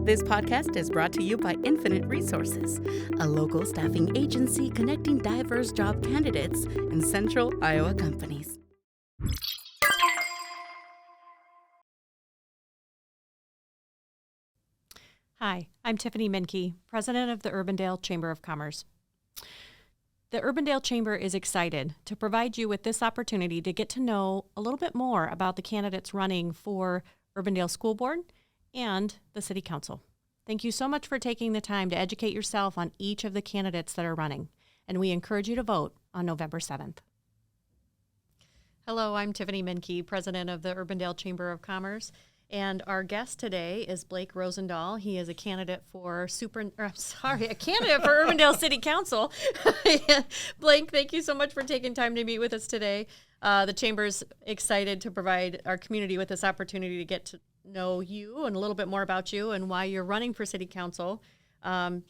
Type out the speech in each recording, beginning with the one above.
This podcast is brought to you by Infinite Resources, a local staffing agency connecting diverse job candidates in central Iowa companies. Hi, I'm Tiffany Minke, President of the Urbandale Chamber of Commerce. The Urbandale Chamber is excited to provide you with this opportunity to get to know a little bit more about the candidates running for Urbandale School Board and the City Council. Thank you so much for taking the time to educate yourself on each of the candidates that are running, and we encourage you to vote on November 7th. Hello, I'm Tiffany Minke, President of the Urbandale Chamber of Commerce, and our guest today is Blake Rozendaal. He is a candidate for Urbandale City Council. Blake, thank you so much for taking time to meet with us today. The Chamber's excited to provide our community with this opportunity to get to know you and a little bit more about you and why you're running for City Council.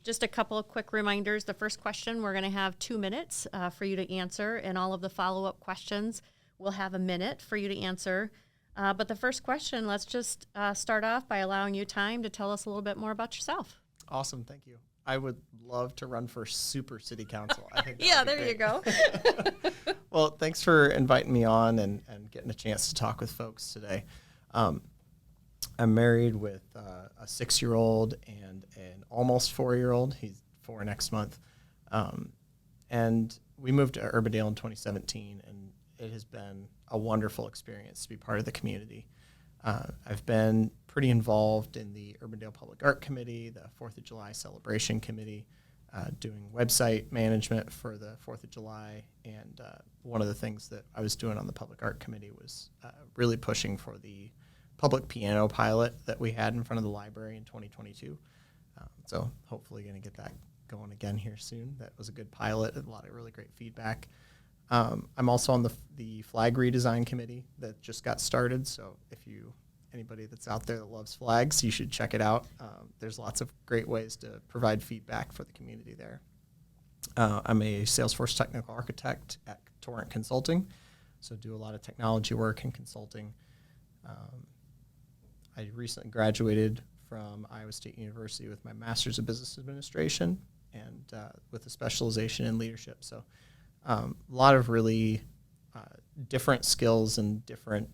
Just a couple of quick reminders. The first question, we're going to have 2 minutes for you to answer, and all of the follow-up questions will have a minute for you to answer. But the first question, let's just start off by allowing you time to tell us a little bit more about yourself. Awesome, thank you. I would love to run for Super City Council. I think yeah, there you go. Well, thanks for inviting me on and getting a chance to talk with folks today. I'm married with a 6-year-old and an almost 4-year-old. He's 4 next month. And we moved to Urbandale in 2017, and it has been a wonderful experience to be part of the community. I've been pretty involved in the Urbandale Public Art Committee, the 4th of July Celebration Committee, doing website management for the 4th of July. And one of the things that I was doing on the Public Art Committee was really pushing for the public piano pilot that we had in front of the library in 2022. So hopefully going to get that going again here soon. That was a good pilot, a lot of really great feedback. I'm also on the flag redesign committee that just got started. So if anybody that's out there that loves flags, you should check it out. There's lots of great ways to provide feedback for the community there. I'm a Salesforce technical architect at Torrent Consulting, so do a lot of technology work and consulting. I recently graduated from Iowa State University with my Master's of Business Administration and with a specialization in leadership. So a lot of really different skills and different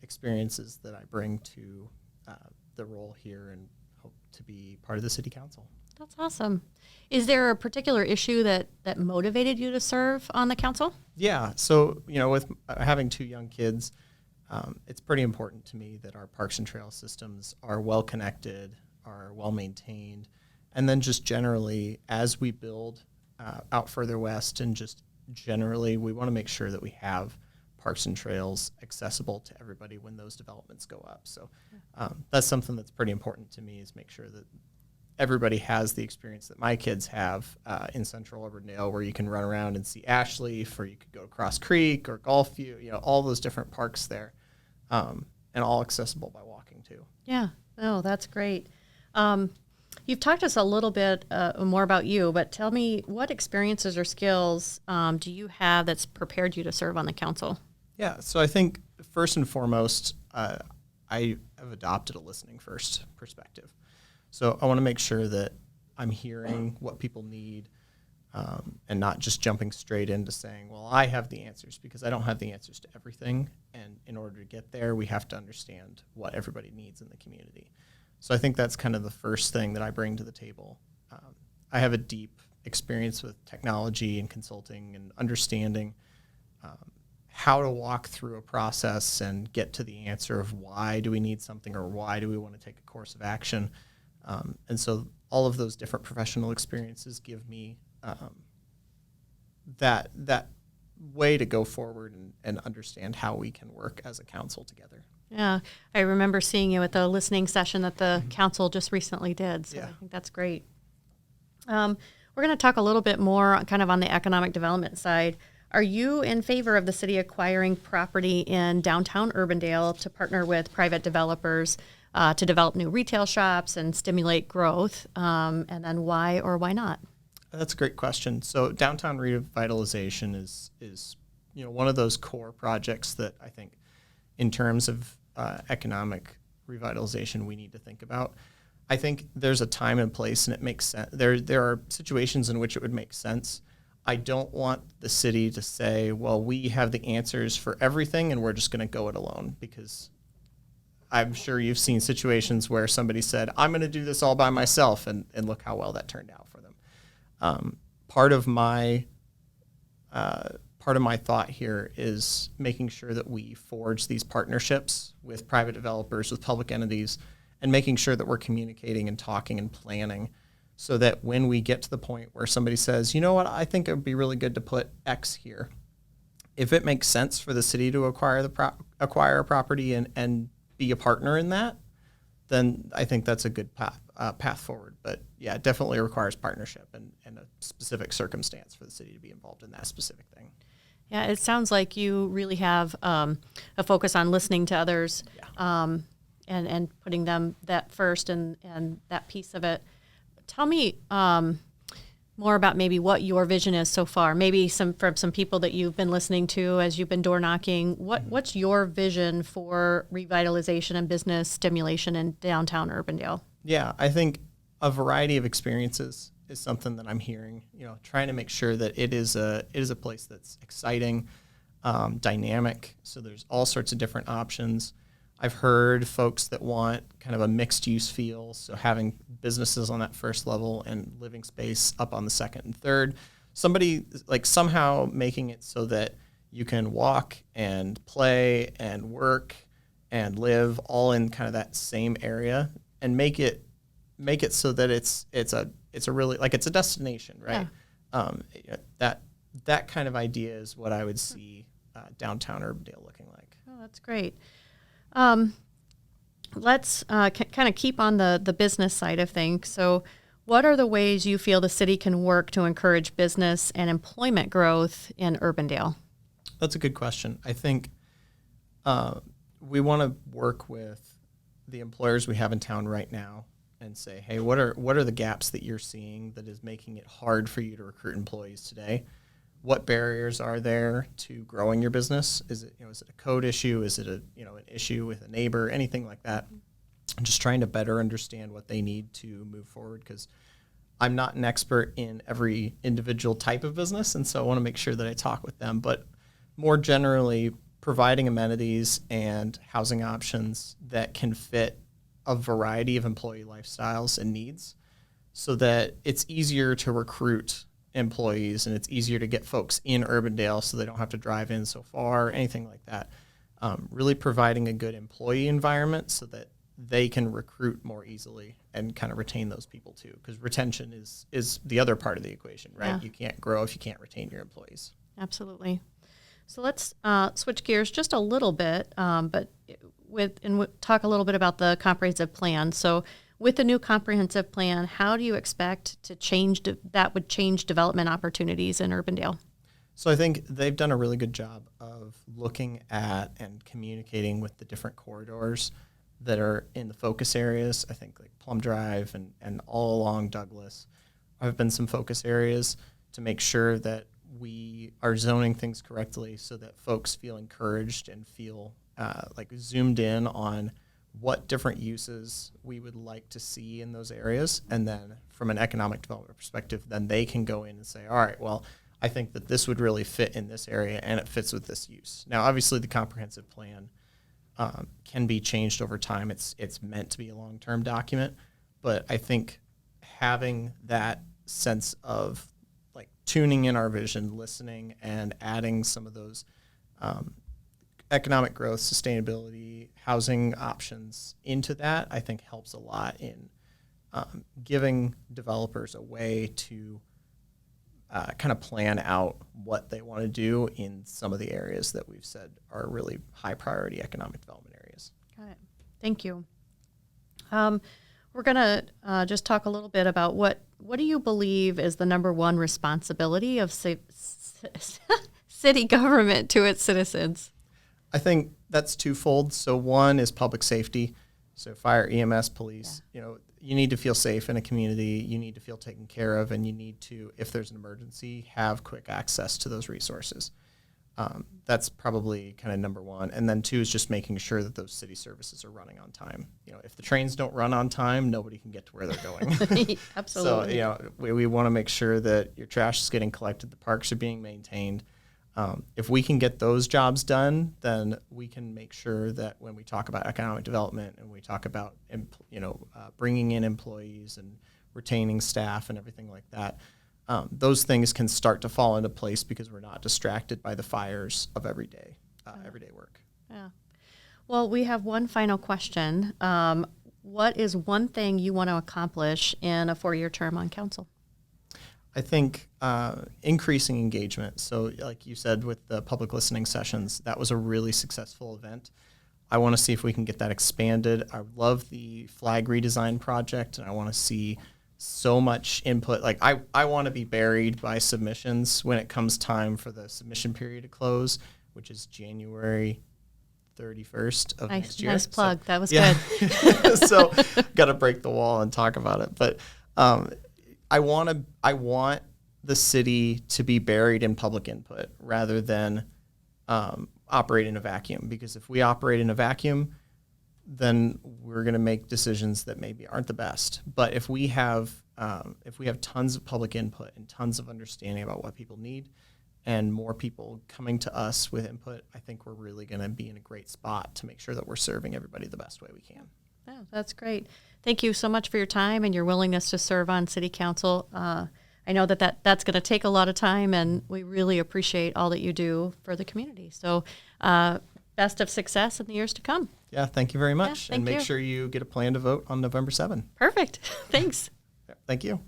experiences that I bring to the role here and hope to be part of the City Council. That's awesome. Is there a particular issue that motivated you to serve on the council? Yeah. So, with having 2 young kids, it's pretty important to me that our parks and trail systems are well connected, are well maintained, and then just generally as we build out further west and just generally we want to make sure that we have parks and trails accessible to everybody when those developments go up. So that's something that's pretty important to me, is make sure that everybody has the experience that my kids have in Central Urbandale, where you can run around and see Ashleaf, or you could go to Cross Creek or Gulfview, all those different parks there, and all accessible by walking too. Yeah, that's great. You've talked to us a little bit more about you, but tell me, what experiences or skills do you have that's prepared you to serve on the council? Yeah, so I think first and foremost, I have adopted a listening first perspective. So I want to make sure that I'm hearing what people need and not just jumping straight into saying, well, I have the answers, because I don't have the answers to everything. And in order to get there, we have to understand what everybody needs in the community. So I think that's kind of the first thing that I bring to the table. I have a deep experience with technology and consulting and understanding how to walk through a process and get to the answer of why do we need something, or why do we want to take a course of action. And so all of those different professional experiences give me that way to go forward and understand how we can work as a council together. Yeah, I remember seeing you at the listening session that the council just recently did, so yeah. I think that's great. We're going to talk a little bit more kind of on the economic development side. Are you in favor of the city acquiring property in downtown Urbandale to partner with private developers to develop new retail shops and stimulate growth? And then why or why not? That's a great question. So downtown revitalization is one of those core projects that I think in terms of economic revitalization we need to think about. I think there's a time and place, and it makes sense. There are situations in which it would make sense. I don't want the city to say, well, we have the answers for everything and we're just going to go it alone, because I'm sure you've seen situations where somebody said, I'm going to do this all by myself, and look how well that turned out for them. Part of my thought here is making sure that we forge these partnerships with private developers, with public entities, and making sure that we're communicating and talking and planning, so that when we get to the point where somebody says, you know what, I think it would be really good to put X here, if it makes sense for the city to acquire a property and be a partner in that, then I think that's a good path forward. But yeah, it definitely requires partnership and a specific circumstance for the city to be involved in that specific thing. Yeah, it sounds like you really have a focus on listening to others, and putting them that first and that piece of it. Tell me more about maybe what your vision is so far. Maybe from some people that you've been listening to as you've been door knocking. What's your vision for revitalization and business stimulation in downtown Urbandale? Yeah, I think a variety of experiences is something that I'm hearing. Trying to make sure that it is a place that's exciting, dynamic. So there's all sorts of different options. I've heard folks that want kind of a mixed use feel, so having businesses on that first level and living space up on the second and third. Somebody like somehow making it so that you can walk and play and work and live all in kind of that same area, and make it so that it's a really, like, it's a destination, right? Yeah. That kind of idea is what I would see downtown Urbandale looking like. Oh, that's great. Let's kind of keep on the business side of things. So what are the ways you feel the city can work to encourage business and employment growth in Urbandale? That's a good question. I think we want to work with the employers we have in town right now and say, hey, what are the gaps that you're seeing that is making it hard for you to recruit employees today? What barriers are there to growing your business? Is it a code issue? Is it an issue with a neighbor? Anything like that? I'm just trying to better understand what they need to move forward, because I'm not an expert in every individual type of business, and so I want to make sure that I talk with them. But more generally, providing amenities and housing options that can fit a variety of employee lifestyles and needs, so that it's easier to recruit employees and it's easier to get folks in Urbandale so they don't have to drive in so far, anything like that. Really providing a good employee environment so that they can recruit more easily and kind of retain those people too, because retention is the other part of the equation, right? Yeah. You can't grow if you can't retain your employees. Absolutely. So let's switch gears just a little bit, but talk a little bit about the comprehensive plan. So with the new comprehensive plan, how do you expect to change development opportunities in Urbandale? So I think they've done a really good job of looking at and communicating with the different corridors that are in the focus areas. I think like Plum Drive and all along Douglas have been some focus areas to make sure that we are zoning things correctly so that folks feel encouraged and feel like zoomed in on what different uses we would like to see in those areas. And then from an economic development perspective, then they can go in and say, all right, well, I think that this would really fit in this area and it fits with this use. Now, obviously the comprehensive plan can be changed over time. It's meant to be a long-term document, but I think having that sense of like tuning in our vision, listening, and adding some of those economic growth, sustainability, housing options into that, I think helps a lot in giving developers a way to kind of plan out what they want to do in some of the areas that we've said are really high priority economic development areas. Got it. Thank you. We're going to just talk a little bit about what do you believe is the number one responsibility of city government to its citizens? I think that's twofold. So one is public safety. So fire, EMS, police, you need to feel safe in a community. You need to feel taken care of, and you need to, if there's an emergency, have quick access to those resources. That's probably kind of number one. And then two is just making sure that those city services are running on time. If the trains don't run on time, nobody can get to where they're going. Absolutely. So, we want to make sure that your trash is getting collected, the parks are being maintained. If we can get those jobs done, then we can make sure that when we talk about economic development and we talk about, bringing in employees and retaining staff and everything like that, those things can start to fall into place because we're not distracted by the fires of everyday work. Yeah. Well, we have one final question. What is one thing you want to accomplish in a 4-year term on council? I think increasing engagement. So like you said with the public listening sessions, that was a really successful event. I want to see if we can get that expanded. I love the flag redesign project, and I want to see so much input. Like I want to be buried by submissions when it comes time for the submission period to close, which is January 31st of next year. Nice plug. So, that was yeah. good. So got to break the wall and talk about it. But I want the city to be buried in public input rather than operate in a vacuum. Because if we operate in a vacuum, then we're going to make decisions that maybe aren't the best. But if we have tons of public input and tons of understanding about what people need, and more people coming to us with input, I think we're really going to be in a great spot to make sure that we're serving everybody the best way we can. Yeah, that's great. Thank you so much for your time and your willingness to serve on City Council. I know that's going to take a lot of time, and we really appreciate all that you do for the community. So best of success in the years to come. Yeah, thank you very much. Yeah, and make sure you get a plan to vote on November 7. Perfect. Thanks. Thank you.